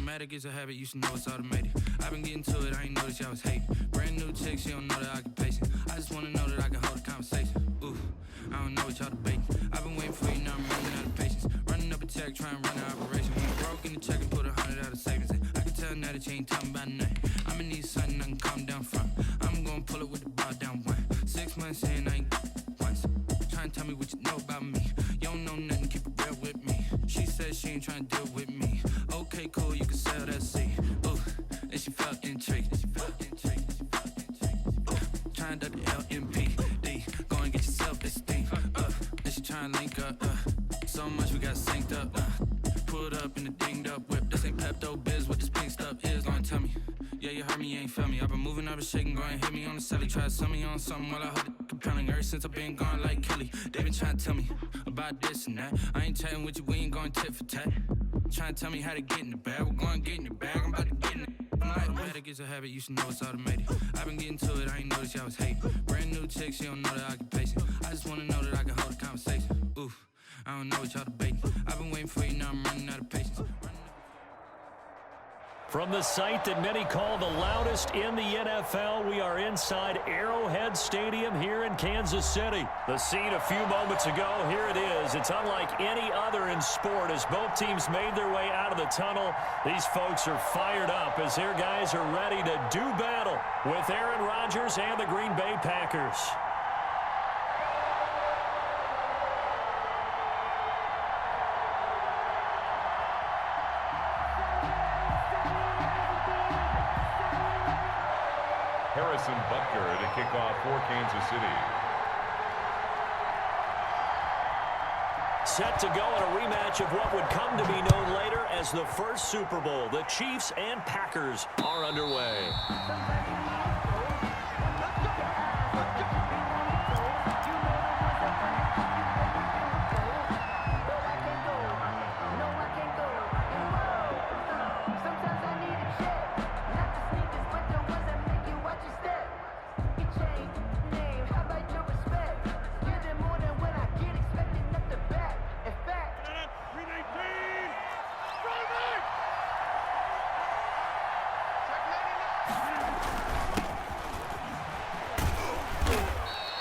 Automatic is a habit, you should know it's automated. I've been getting to it, I ain't noticed y'all was hating. Brand new chick, she don't know that I can pace it. I just wanna know that I can hold a conversation. Ooh, I don't know what y'all debating. I've been waiting for you, now I'm running out of patience. Running up a check, trying to run an operation. When you broke in the check and put 100 out of savings. I can tell now that you ain't talking about nothing. I'ma need something I can calm down from. I'm gonna pull it with the ball down one. 6 months in, I ain't once. Trying to tell me what you know about me. You don't know nothing, keep it real with me. She said she ain't trying to deal with me. Okay, cool, you can sell that seed. Ooh, and she felt intrigued. Trying to the LMPD. Go and get your self-esteem. And she trying to link up. So much we got synced up. Pulled up in the dinged up whip. This ain't Pepto-Biz, what this pink stuff is. Long tell me. Yeah, you heard me, you ain't felt me. I've been moving, I've been shaking, go and hit me on the celly. Try to sell me on something while I hold it compelling. Ever since I've been gone like Kelly, they been trying to tell me about this and that. I ain't chatting with you, we ain't going tit for tat. Trying to tell me how to get in the bag, we're going to get in the bag, I'm about to get in it. Automatic is a habit, you should know it's automated. I've been getting to it, I ain't noticed y'all was hating. Brand new chick, she don't know that I can pace it. I just wanna know that I can hold a conversation. Ooh, I don't know what y'all debating. I've been waiting for you, now I'm running out of patience. From the site that many call the loudest in the NFL, we are inside Arrowhead Stadium here in Kansas City. The scene a few moments ago, here it is. It's unlike any other in sport as both teams made their way out of the tunnel. These folks are fired up as their guys are ready to do battle with Aaron Rodgers and the Green Bay Packers. Harrison Butker to kick off for Kansas City. Set to go in a rematch of what would come to be known later as the first Super Bowl. The Chiefs and Packers are underway.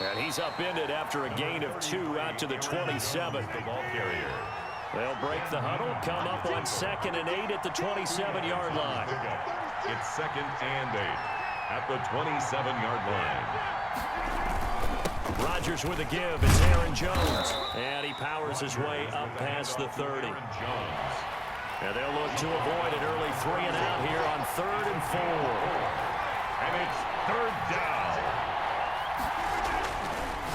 And he's upended after a gain of 2 out to the 27. The ball carrier. They'll break the huddle, come up on 2nd and 8 at the 27-yard line. It's 2nd and 8 at the 27-yard line. Rodgers with a give. It's Aaron Jones. And he powers his way up past the 30. And they'll look to avoid an early 3 and out here on 3rd and 4. And it's 3rd down.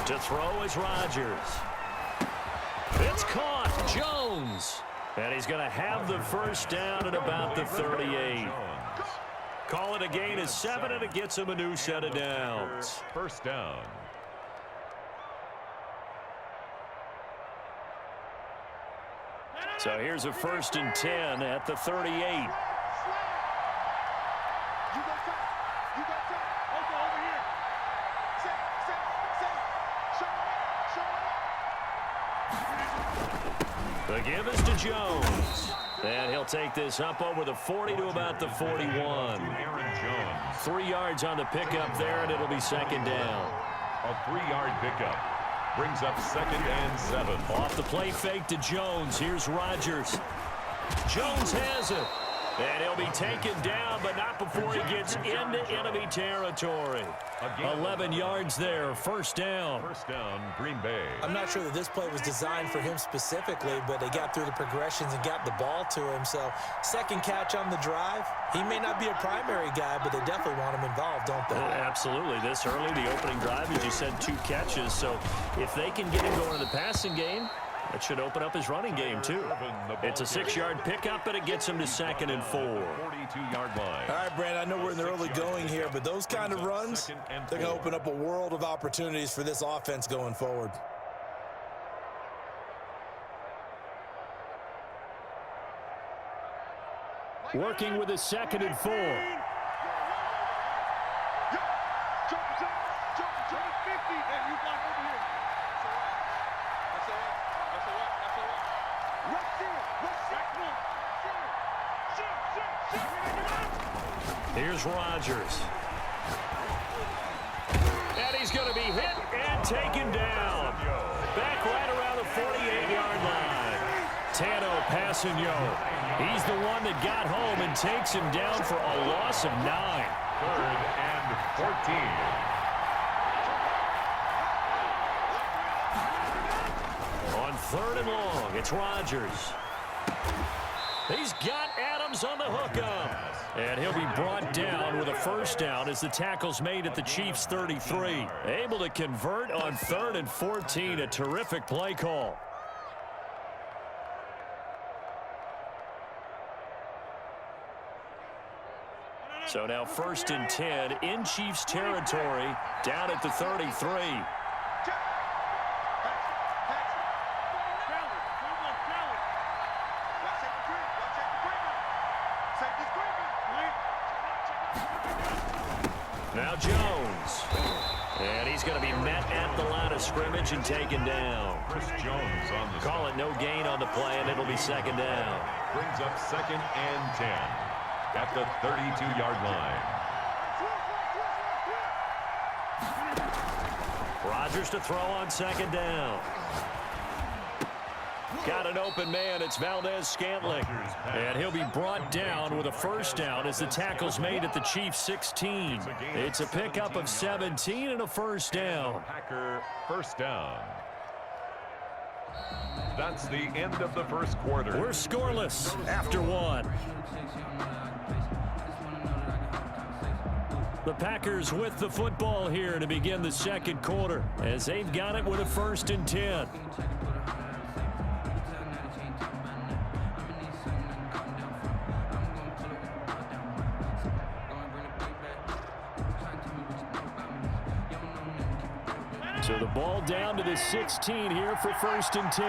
To throw is Rodgers. It's caught. Jones. And he's going to have the first down at about the 38. Call it a gain of 7, and it gets him a new set of downs. First down. So here's a 1st and 10 at the 38. The give is to Jones. And he'll take this up over the 40 to about the 41. 3 yards on the pickup there, and it'll be 2nd down. A 3-yard pickup brings up 2nd and 7. Off the play fake to Jones. Here's Rodgers. Jones has it. And he'll be taken down, but not before he gets into enemy territory. 11 yards there, 1st down. First down, Green Bay. I'm not sure that this play was designed for him specifically, but they got through the progressions and got the ball to him. So 2nd catch on the drive. He may not be a primary guy, but they definitely want him involved, don't they? Absolutely. This early, the opening drive, as you said, 2 catches. So if they can get him going in the passing game, that should open up his running game, too. It's a 6-yard pickup, but it gets him to 2nd and 4. 42-yard line. All right, Brand, I know we're in the early going here, but those kind of runs, they're going to open up a world of opportunities for this offense going forward. Working with a 2nd and 4. Here's Rodgers. And he's going to be hit and taken down. Back right around the 48-yard line. Tano passing Yo. He's the one that got home and takes him down for a loss of 9. 3rd and 14. On 3rd and long, it's Rodgers. He's got Adams on the hookup. And he'll be brought down with a first down as the tackle's made at the Chiefs' 33. Able to convert on 3rd and 14. A terrific play call. So now 1st and 10 in Chiefs territory, down at the 33. Now Jones. And he's going to be met at the line of scrimmage and taken down. Chris Jones on the Call it no gain on the play, and it'll be 2nd down. Brings up 2nd and 10 at the 32-yard line. Rodgers to throw on 2nd down. Got an open man. It's Valdez-Scantling. And he'll be brought down with a first down as the tackle's made at the Chiefs' 16. It's a pickup of 17 and a first down. Packer first down. That's the end of the first quarter. We're scoreless after 1. The Packers with the football here to begin the second quarter as they've got it with a 1st and 10. So the ball down to the 16 here for 1st and 10.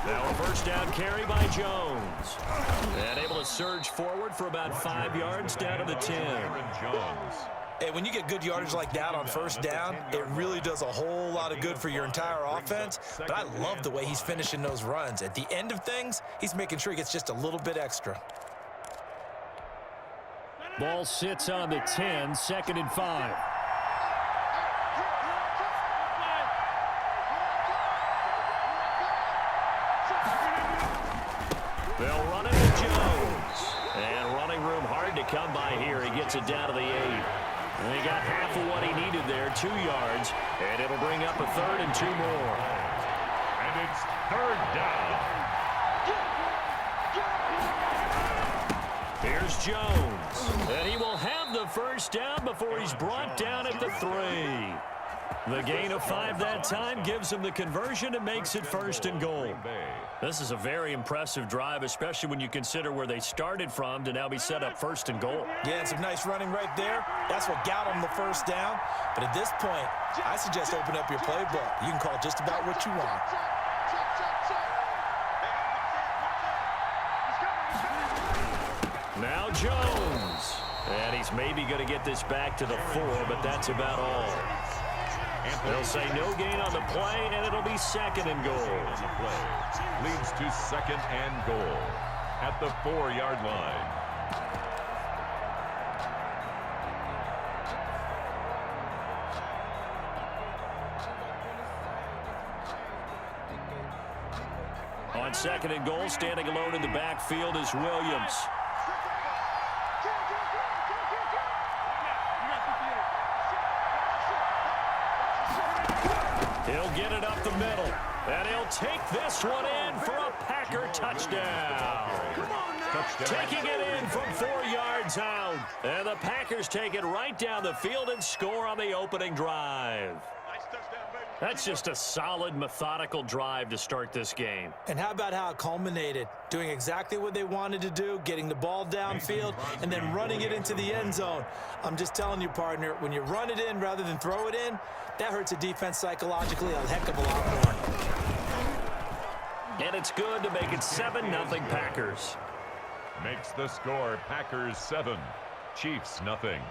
Now a first down carry by Jones. And able to surge forward for about 5 yards down to the 10. Jones. Hey, when you get good yardage like that on first down, it really does a whole lot of good for your entire offense. But I love the way he's finishing those runs. At the end of things, he's making sure he gets just a little bit extra. Ball sits on the 10, 2nd and 5. They'll run it with Jones. And running room hard to come by here. He gets it down to the 8. And he got half of what he needed there, 2 yards. And it'll bring up a 3rd and 2 more. And it's 3rd down. Here's Jones. And he will have the first down before he's brought down at the 3. The gain of 5 that time gives him the conversion and makes it 1st and goal. This is a very impressive drive, especially when you consider where they started from to now be set up 1st and goal. Yeah, and some nice running right there. That's what got him the first down. But at this point, I suggest open up your playbook. You can call just about what you want. Now Jones. And he's maybe going to get this back to the 4, but that's about all. They'll say no gain on the play, and it'll be 2nd and goal. Leads to 2nd and goal at the 4-yard line. On 2nd and goal, standing alone in the backfield is Williams. He'll get it up the middle, and he'll take this one in for a Packer touchdown. Taking it in from 4 yards out, and the Packers take it right down the field and score on the opening drive. That's just a solid, methodical drive to start this game. And how about how it culminated? Doing exactly what they wanted to do, getting the ball downfield, and then running it into the end zone. I'm just telling you, partner, when you run it in rather than throw it in, that hurts a defense psychologically a heck of a lot more. And it's good to make it 7-0 Packers. Makes the score Packers 7, Chiefs nothing.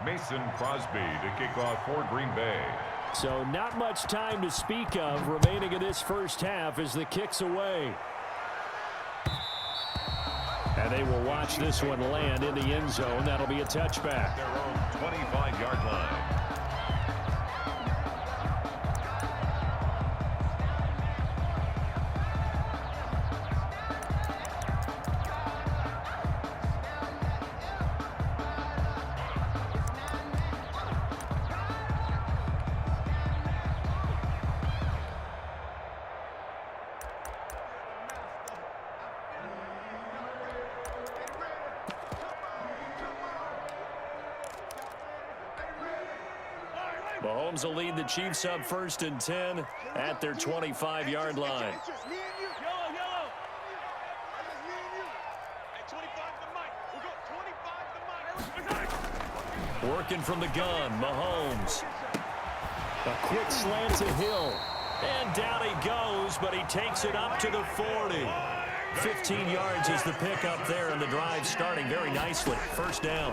Mason Crosby to kick off for Green Bay. So not much time to speak of remaining in this first half as the kick's away. And they will watch this one land in the end zone. That'll be a touchback. Their own 25-yard line. Mahomes will lead the Chiefs up 1st and 10 at their 25-yard line. Working from the gun, Mahomes. A quick slant to Hill. And down he goes, but he takes it up to the 40. 15 yards is the pickup there, and the drive starting very nicely. First down.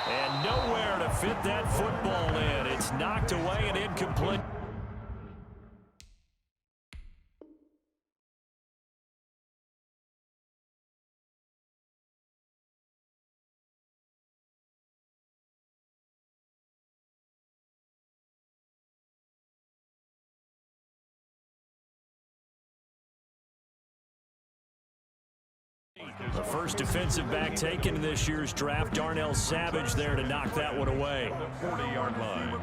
And nowhere to fit that football in. It's knocked away and incomplete. The first defensive back taken in this year's draft, Darnell Savage, there to knock that one away. The 40-yard line.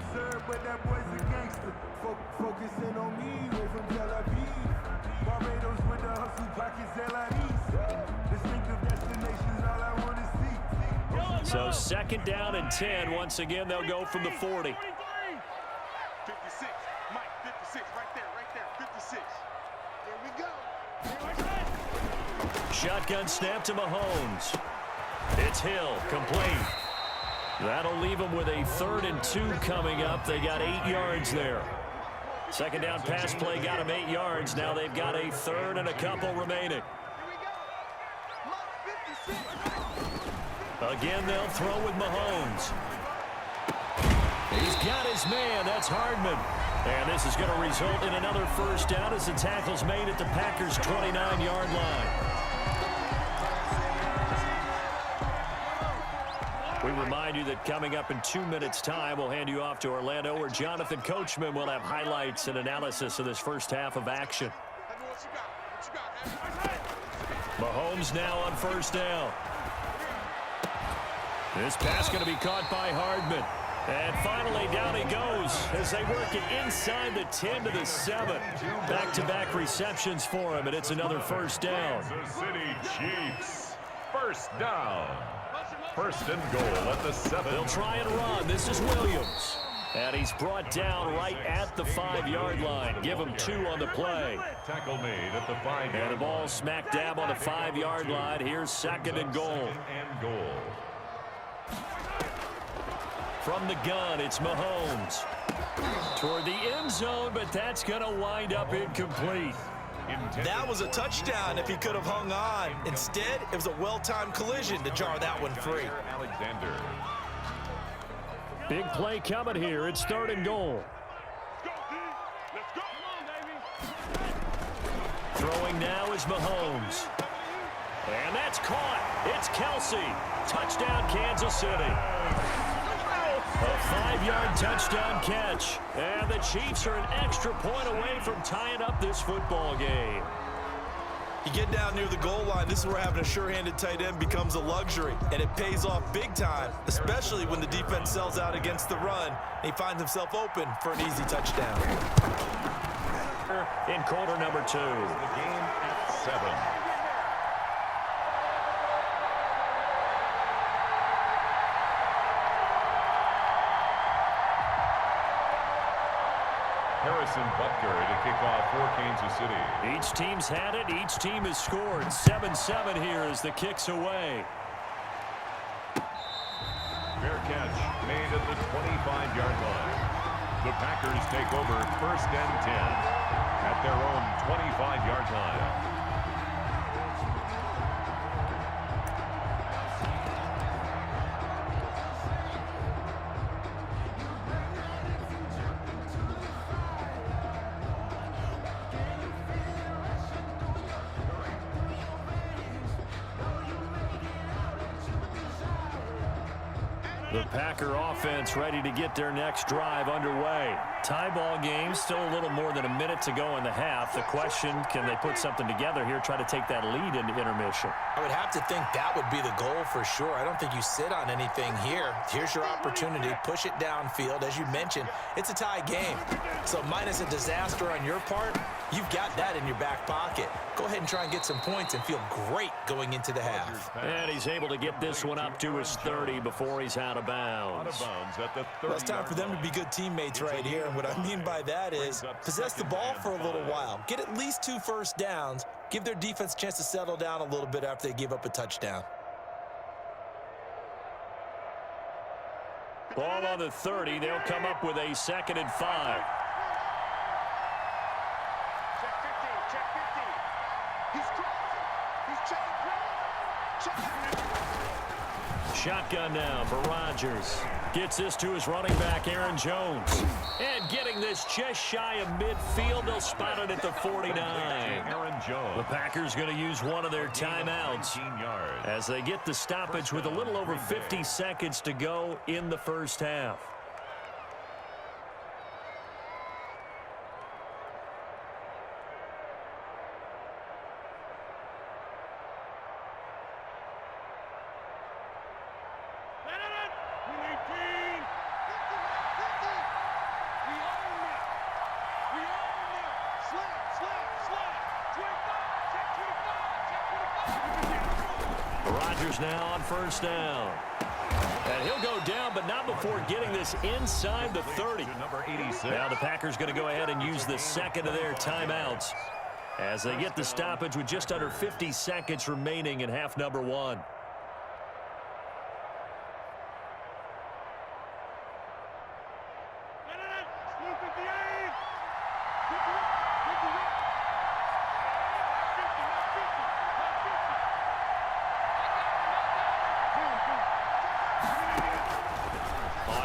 So 2nd down and 10. Once again, they'll go from the 40. 56, Mike, 56, right there, 56. There we go. Shotgun snap to Mahomes. It's Hill, complete. That'll leave them with a 3rd and 2 coming up. They got 8 yards there. 2nd down pass play got them 8 yards. Now they've got a 3rd and a couple remaining. Again, they'll throw with Mahomes. He's got his man. That's Hardman. And this is going to result in another first down as the tackle's made at the Packers' 29-yard line. We remind you that coming up in 2 minutes' time, we'll hand you off to Orlando, where Jonathan Coachman will have highlights and analysis of this first half of action. Mahomes now on 1st down. This pass going to be caught by Hardman. And finally, down he goes as they work it inside the 10 to the 7. Back-to-back receptions for him, and it's another first down. Kansas City Chiefs. First down. 1st and goal at the 7. They'll try and run. This is Williams. And he's brought down right at the 5-yard line. Give him 2 on the play. Tackle made at the 5-yard line. And the ball smack dab on the 5-yard line. Here's 2nd and goal. 2nd and goal. From the gun, it's Mahomes. Toward the end zone, but that's going to wind up incomplete. That was a touchdown if he could have hung on. Instead, it was a well-timed collision to jar that one free. Alexander. Big play coming here. It's 3rd and goal. Throwing now is Mahomes. And that's caught. It's Kelsey. Touchdown, Kansas City. A 5-yard touchdown catch. And the Chiefs are an extra point away from tying up this football game. You get down near the goal line, this is where having a sure-handed tight end becomes a luxury. And it pays off big time, especially when the defense sells out against the run. And he finds himself open for an easy touchdown. In quarter number 2. The game at 7. Harrison Butker to kick off for Kansas City. Each team's had it. Each team has scored. 7-7 here as the kick's away. Fair catch made at the 25-yard line. The Packers take over 1st and 10 at their own 25-yard line. The Packer offense ready to get their next drive underway. Tie ball game, still a little more than a minute to go in the half. The question, can they put something together here, try to take that lead into intermission? I would have to think that would be the goal for sure. I don't think you sit on anything here. Here's your opportunity. Push it downfield. As you mentioned, it's a tie game. So minus a disaster on your part, you've got that in your back pocket. Go ahead and try and get some points and feel great going into the half. And he's able to get this one up to his 30 before he's out of bounds. Well, it's time for them to be good teammates right here. And what I mean by that is possess the ball for a little while. Get at least 2 first downs. Give their defense a chance to settle down a little bit after they give up a touchdown. Ball on the 30. They'll come up with a 2nd and 5. Check 15, check 15. He's crossing. He's checking ground. Shotgun now for Rodgers. Gets this to his running back, Aaron Jones. And getting this just shy of midfield. They'll spot it at the 49. Aaron Jones. The Packers going to use one of their timeouts as they get the stoppage with a little over 50 seconds to go in the first half. Rodgers now on first down. And he'll go down, but not before getting this inside the 30. Number 86. Now the Packers going to go ahead and use the second of their timeouts as they get the stoppage with just under 50 seconds remaining in half number 1.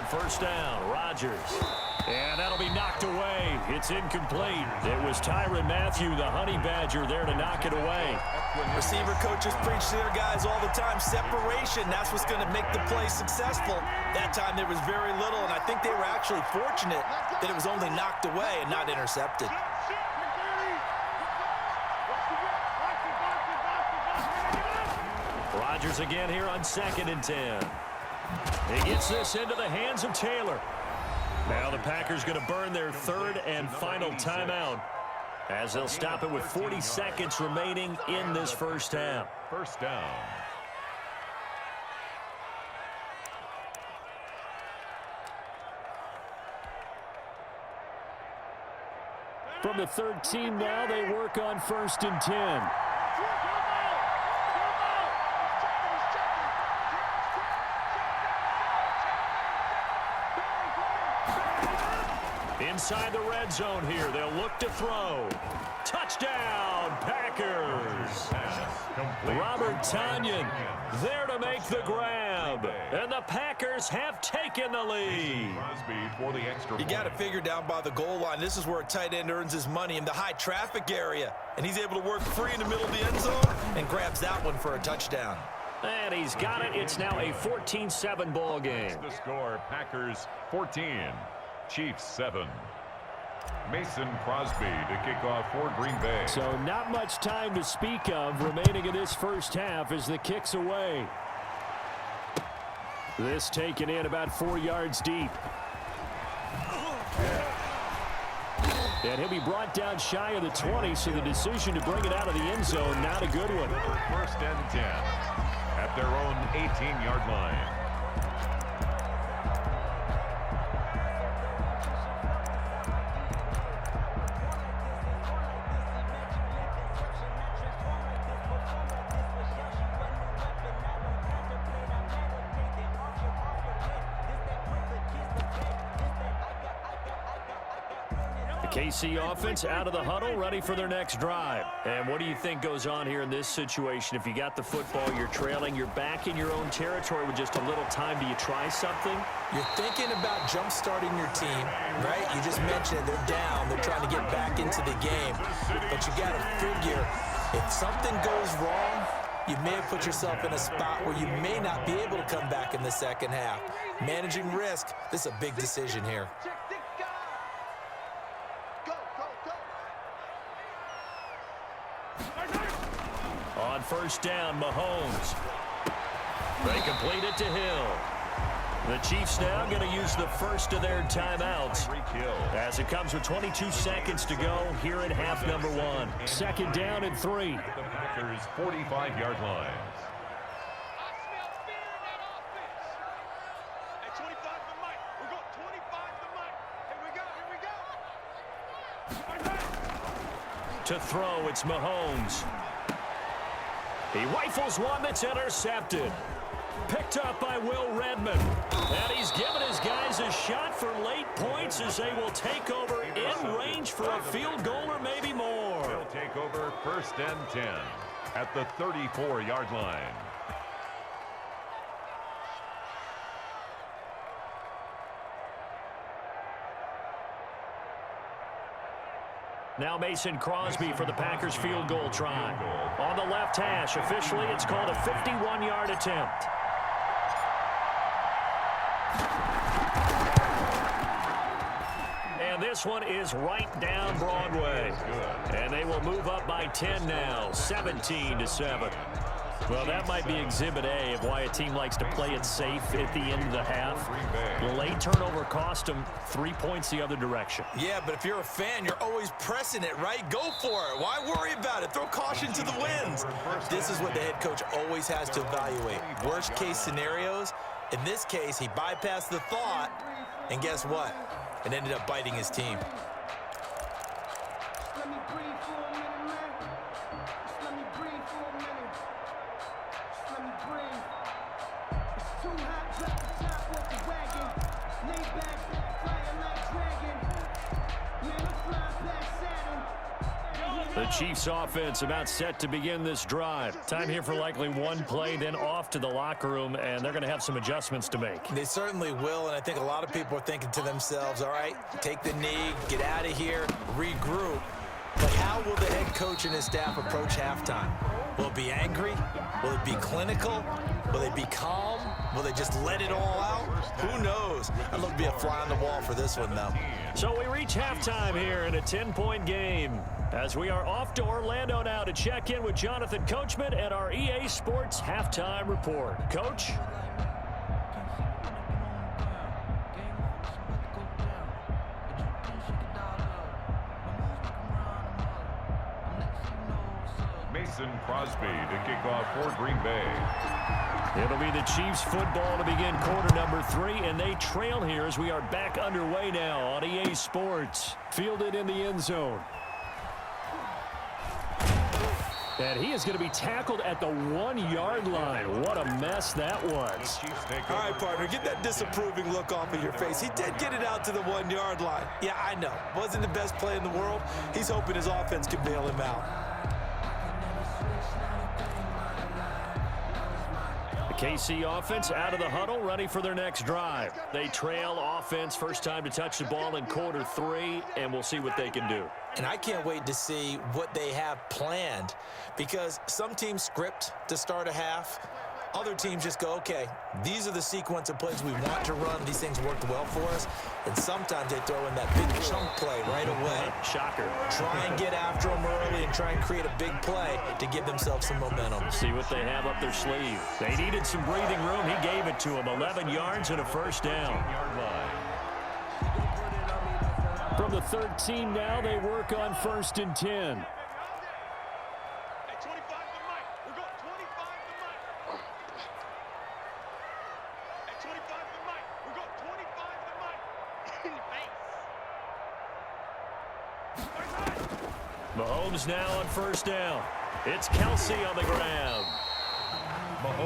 First down, Rodgers. And that'll be knocked away. It's incomplete. It was Tyrann Mathieu, the Honey Badger, there to knock it away. Receiver coaches preach to their guys all the time. Separation, that's what's going to make the play successful. That time there was very little, and I think they were actually fortunate that it was only knocked away and not intercepted. Rodgers again here on 2nd and 10. He gets this into the hands of Taylor. Now the Packers going to burn their 3rd and final timeout as they'll stop it with 40 seconds remaining in this first half. First down. From the 13 now, they work on 1st and 10. Inside the red zone here, they'll look to throw. Touchdown, Packers! Robert Tonyan there to make the grab. And the Packers have taken the lead. You got to figure down by the goal line. This is where a tight end earns his money in the high traffic area. And he's able to work free in the middle of the end zone and grabs that one for a touchdown. And he's got it. It's now a 14-7 ball game. The score, Packers 14, Chiefs 7. Mason Crosby to kick off for Green Bay. So not much time to speak of remaining in this first half as the kick's away. This taken in about 4 yards deep. And he'll be brought down shy of the 20, so the decision to bring it out of the end zone, not a good one. 1st and 10 at their own 18-yard line. KC offense out of the huddle, ready for their next drive. And what do you think goes on here in this situation? If you got the football, you're trailing, you're back in your own territory with just a little time. Do you try something? You're thinking about jump-starting your team, right? You just mentioned it. They're down. They're trying to get back into the game. But you got to figure, if something goes wrong, you may have put yourself in a spot where you may not be able to come back in the second half. Managing risk, this is a big decision here. On first down, Mahomes. They complete it to Hill. The Chiefs now going to use the first of their timeouts as it comes with 22 seconds to go here in half number 1. Second down and 3. The Packers' 45-yard line. To throw, it's Mahomes. He rifles one that's intercepted. Picked up by Will Redmond. And he's given his guys a shot for late points as they will take over in range for a field goal or maybe more. They'll take over first and 10 at the 34-yard line. Now Mason Crosby for the Packers field goal try. On the left hash, officially it's called a 51-yard attempt. And this one is right down Broadway. And they will move up by 10 now, 17-7. Well, that might be Exhibit A of why a team likes to play it safe at the end of the half. The late turnover cost them 3 points the other direction. Yeah, but if you're a fan, you're always pressing it, right? Go for it. Why worry about it? Throw caution to the winds. This is what the head coach always has to evaluate. Worst case scenarios. In this case, he bypassed the thought, and guess what? It ended up biting his team. The Chiefs offense about set to begin this drive. Time here for likely one play, then off to the locker room, and they're going to have some adjustments to make. They certainly will, and I think a lot of people are thinking to themselves, all right, take the knee, get out of here, regroup. But how will the head coach and his staff approach halftime? Will it be angry? Will it be clinical? Will they be calm? Will they just let it all out? Who knows? I'd love to be a fly on the wall for this one, though. So we reach halftime here in a 10-point game as we are off to Orlando now to check in with Jonathan Coachman at our EA Sports Halftime Report. Coach? Mason Crosby to kick off for Green Bay. It'll be the Chiefs football to begin quarter number 3, and they trail here as we are back underway now on EA Sports. Fielded in the end zone. And he is going to be tackled at the 1-yard line. What a mess that was. All right, partner, get that disapproving look off of your face. He did get it out to the 1-yard line. Yeah, I know. Wasn't the best play in the world. He's hoping his offense can bail him out. The KC offense out of the huddle, ready for their next drive. They trail offense, first time to touch the ball in quarter 3, and we'll see what they can do. And I can't wait to see what they have planned, because some teams script to start a half. Other teams just go, okay, these are the sequence of plays we want to run. These things worked well for us. And sometimes they throw in that big chunk play right away. Shocker. Try and get after them early and try and create a big play to give themselves some momentum. See what they have up their sleeve. They needed some breathing room. He gave it to them. 11 yards and a first down. From the 13 now, they work on first and 10. Mahomes now on first down. It's Kelsey on the ground.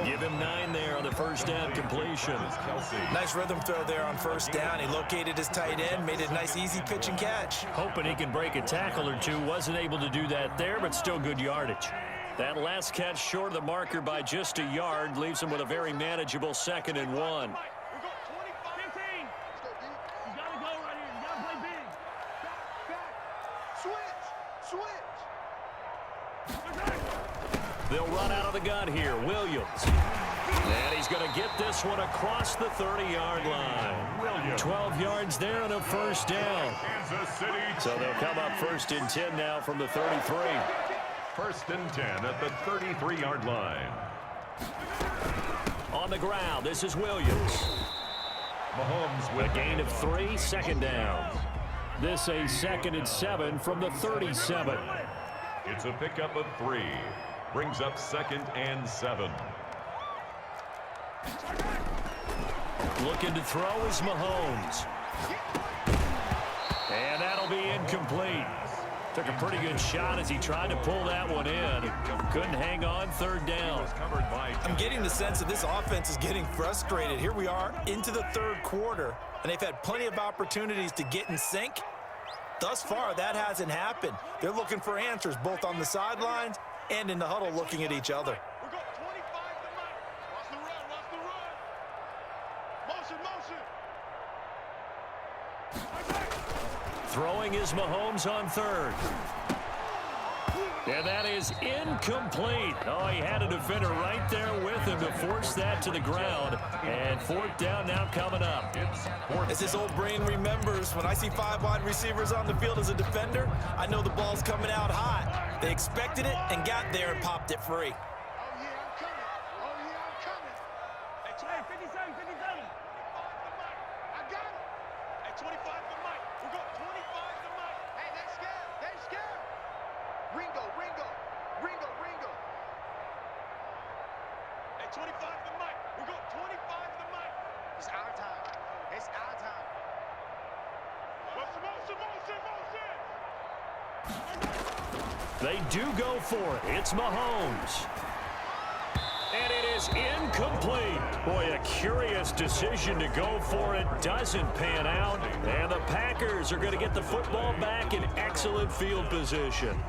Give him 9 there on the first down completion. Nice rhythm throw there on first down. He located his tight end, made it a nice easy pitch and catch. Hoping he can break a tackle or two. Wasn't able to do that there, but still good yardage. That last catch short of the marker by just a yard leaves him with a very manageable 2nd and 1. They'll run out of the gun here. Williams. And he's going to get this one across the 30-yard line. 12 yards there and a first down. So they'll come up 1st and 10 now from the 33. 1st and 10 at the 33-yard line. On the ground, this is Williams. Mahomes with A gain of 3, 2nd down. This a 2nd and 7 from the 37. It's a pickup of 3. Brings up 2nd and 7. Looking to throw is Mahomes. And that'll be incomplete. Took a pretty good shot as he tried to pull that one in. Couldn't hang on 3rd down. I'm getting the sense that this offense is getting frustrated. Here we are into the 3rd quarter, and they've had plenty of opportunities to get in sync. Thus far, that hasn't happened. They're looking for answers both on the sidelines and in the huddle looking at each other. We got 25 to Mike. Watch the run, watch the run. Motion. Throwing is Mahomes on 3rd. And that is incomplete. Oh, he had a defender right there with him to force that to the ground. And 4th down now coming up. As his old brain remembers, when I see 5 wide receivers on the field as a defender, I know the ball's coming out hot. They expected it and got there and popped it free. Oh, yeah, I'm coming. Oh, yeah, I'm coming. Hey, 57, 57. I got it. Hey, 25 to Mike. We got 25 to Mike. Hey, they scared. They scared. Ringo, Ringo. Ringo, Ringo. Hey, 25 to Mike. We got 25 to Mike. It's our time. It's our time. Motion, motion, motion. They do go for it. It's Mahomes. And it is incomplete. Boy, a curious decision to go for it. Doesn't pan out. And the Packers are going to get the football back in excellent field position.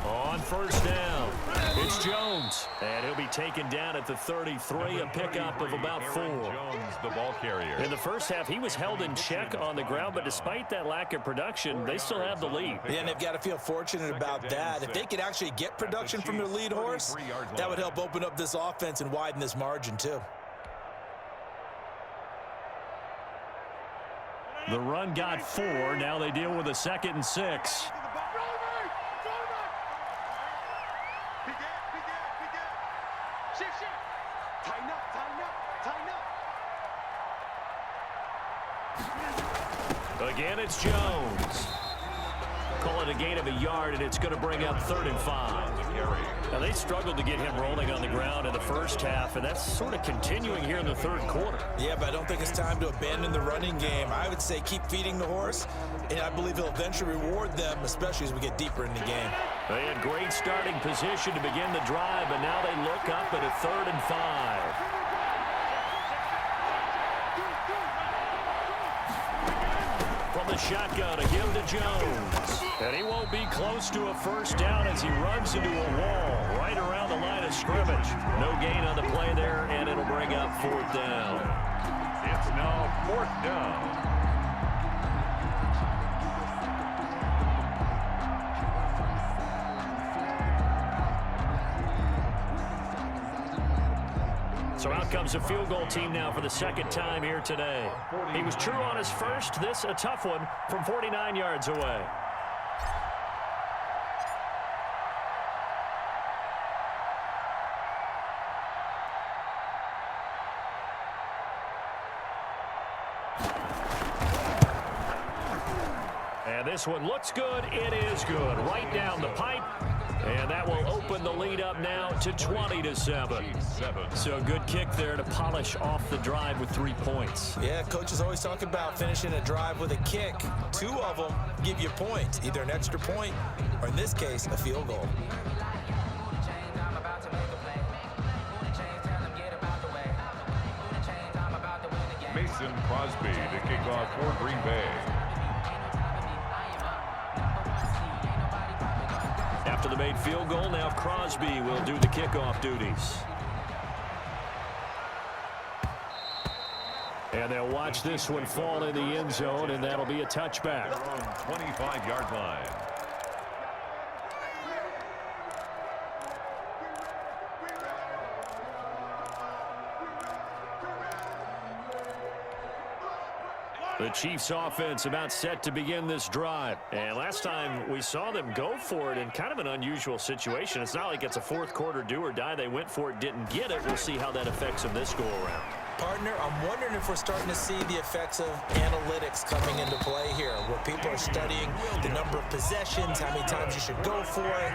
On 1st down, it's Jones. And he'll be taken down at the 33, a pickup of about 4. Jones, the ball carrier. In the first half, he was held in check on the ground, but despite that lack of production, they still have the lead. Yeah, and they've got to feel fortunate about that. If they could actually get production from their lead horse, that would help open up this offense and widen this margin too. The run got 4. Now they deal with a 2nd and 6. Again, it's Jones. Call it a gain of a yard, and it's going to bring up 3rd and 5. Now, they struggled to get him rolling on the ground in the first half, and that's sort of continuing here in the 3rd quarter. Yeah, but I don't think it's time to abandon the running game. I would say keep feeding the horse, and I believe he'll eventually reward them, especially as we get deeper in the game. They had great starting position to begin the drive, but now they look up at a 3rd and 5. From the shotgun, a give to Jones. And he won't be close to a first down as he runs into a wall right around the line of scrimmage. No gain on the play there, and it'll bring up 4th down. It's now 4th down. So out comes a field goal team now for the 2nd time here today. He was true on his first. This a tough one from 49 yards away. And this one looks good. It is good. Right down the pipe. And that will open the lead up now to 20-7. So a good kick there to polish off the drive with 3 points. Yeah, coaches always talk about finishing a drive with a kick. 2 of them give you points, either an extra point or, in this case, a field goal. Mason Crosby to kick off for Green Bay. After the made field goal, now Crosby will do the kickoff duties. And they'll watch this one fall in the end zone, and that'll be a touchback. They're on 25-yard line. The Chiefs offense about set to begin this drive. And last time we saw them go for it in kind of an unusual situation. It's not like it's a fourth quarter do or die. They went for it, didn't get it. We'll see how that affects them this go around. Partner, I'm wondering if we're starting to see the effects of analytics coming into play here, where people are studying the number of possessions, how many times you should go for it,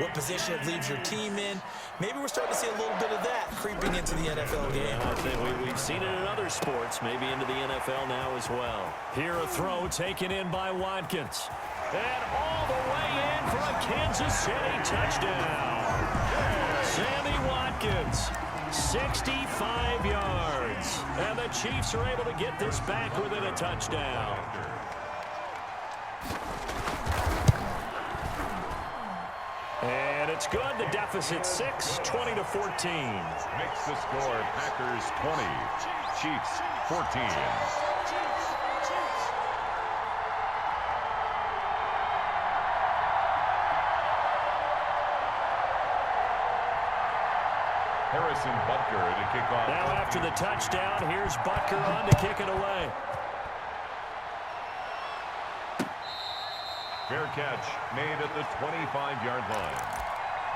what position it leaves your team in. Maybe we're starting to see a little bit of that creeping into the NFL game. I think we've seen it in other sports, maybe into the NFL now as well. Here a throw taken in by Watkins. And all the way in for a Kansas City touchdown. Sammy Watkins, 65 yards. And the Chiefs are able to get this back within a touchdown. And it's good. The deficit 6, 20-14. Makes the score Packers 20, Chiefs 14. Harrison Butker to kick off. Now after the touchdown, here's Butker on to kick it away. Fair catch made at the 25-yard line.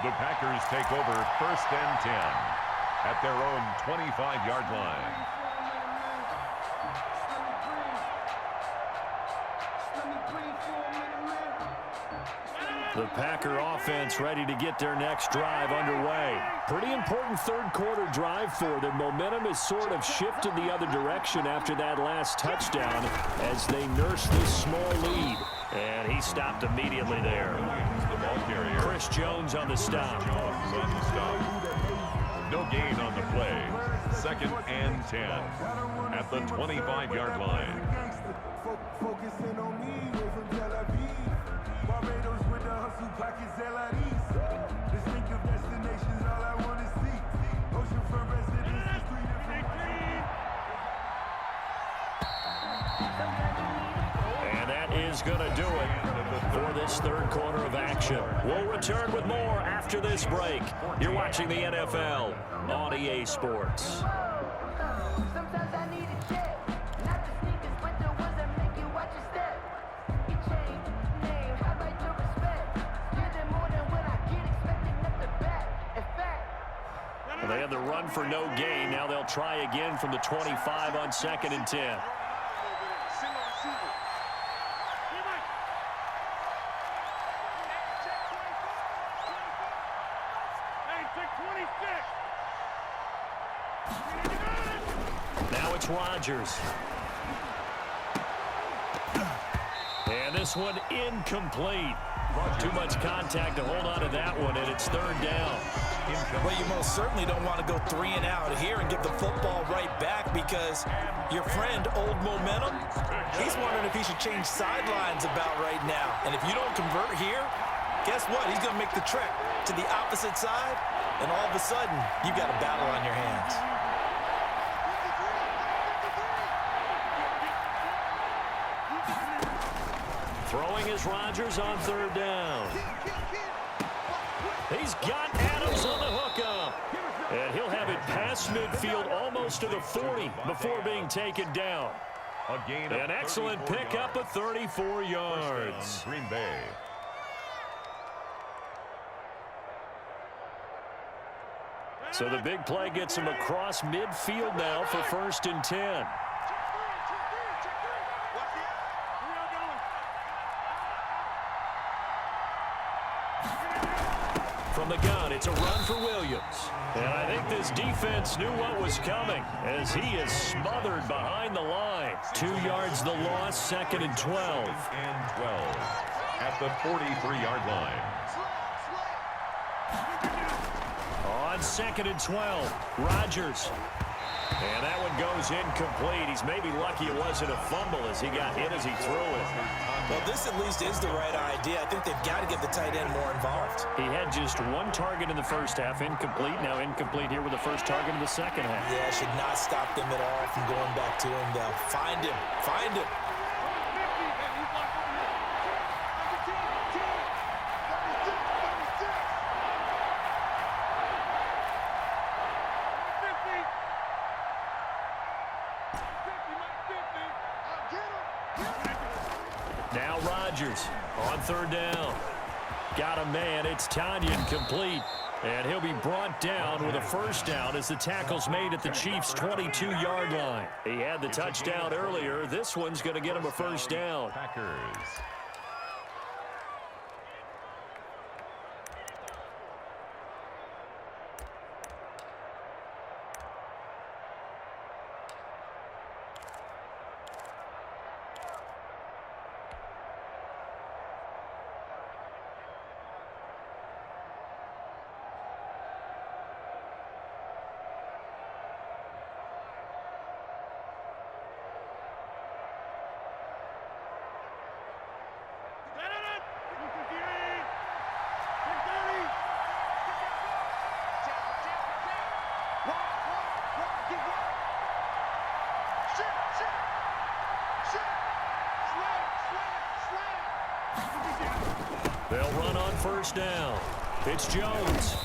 The Packers take over 1st and 10 at their own 25-yard line. The Packer offense ready to get their next drive underway. Pretty important third quarter drive for them. Momentum has sort of shifted the other direction after that last touchdown as they nurse this small lead. And he stopped immediately there. Chris Jones on the stop. No gain on the play. 2nd and 10 at the 25-yard line. Focusing on me, way from Tel Aviv. Barbados with the hustle pockets, distinctive destinations, all I want to see. Oceanfront residences, 3 different And that is going to do it for this third quarter of action. We'll return with more after this break. You're watching the NFL on EA Sports. Sometimes I need a check, not the sneakers, but the ones that make you watch your step. You change name, how about your respect? You're the more than what I get expecting at the back. In fact, Well, they had the run for no gain. Now they'll try again from the 25 on 2nd and 10. Now it's Rodgers. And this one incomplete. Too much contact to hold on to that one, and it's 3rd down. Well, you most certainly don't want to go 3 and out here and give the football right back, because your friend, Old Momentum, he's wondering if he should change sidelines about right now. And if you don't convert here, guess what? He's going to make the trek to the opposite side, and all of a sudden, you've got a battle on your hands. Throwing is Rodgers on 3rd down. He's got Adams on the hookup. And he'll have it past midfield almost to the 40 before being taken down. A gain of An excellent 34 pickup of 34 yards. Green Bay. So the big play gets him across midfield now for 1st and 10. the gun, it's a run for Williams. And I think this defense knew what was coming as he is smothered behind the line. 2 yards the loss, 2nd and 12. And 12 at the 43-yard line. On 2nd and 12, Rodgers. And that one goes incomplete. He's maybe lucky it wasn't a fumble as he got hit as he threw it. Well, this at least is the right idea. I think they've got to get the tight end more involved. He had just 1 target in the first half, incomplete. Now incomplete here with the first target in the second half. Yeah, should not stop them at all from going back to him, though. Find him. Find him. Now Rodgers on 3rd down. Got a man. It's Tanyan complete. And he'll be brought down with a first down as the tackle's made at the Chiefs' 22-yard line. He had the touchdown earlier. This one's going to get him a first down. Packers. They'll run on first down. It's Jones.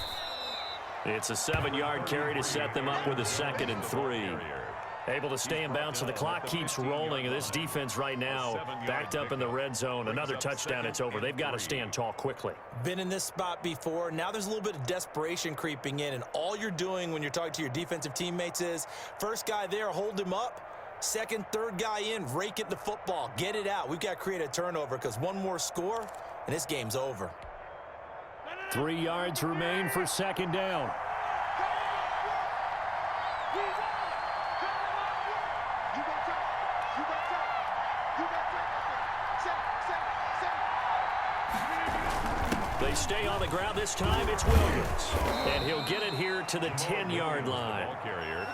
It's a 7-yard carry to set them up with a 2nd and 3. Able to stay in bounds, so the clock keeps rolling. This defense right now backed up in the red zone. Another touchdown, it's over. They've got to stand tall quickly. Been in this spot before. Now there's a little bit of desperation creeping in, and all you're doing when you're talking to your defensive teammates is first guy there, hold him up. Second, third guy in, rake it the football. Get it out. We've got to create a turnover because one more score, and this game's over. 3 yards remain for 2nd down. They stay on the ground. This time it's Williams. And he'll get it here to the 10-yard line. Ball carrier.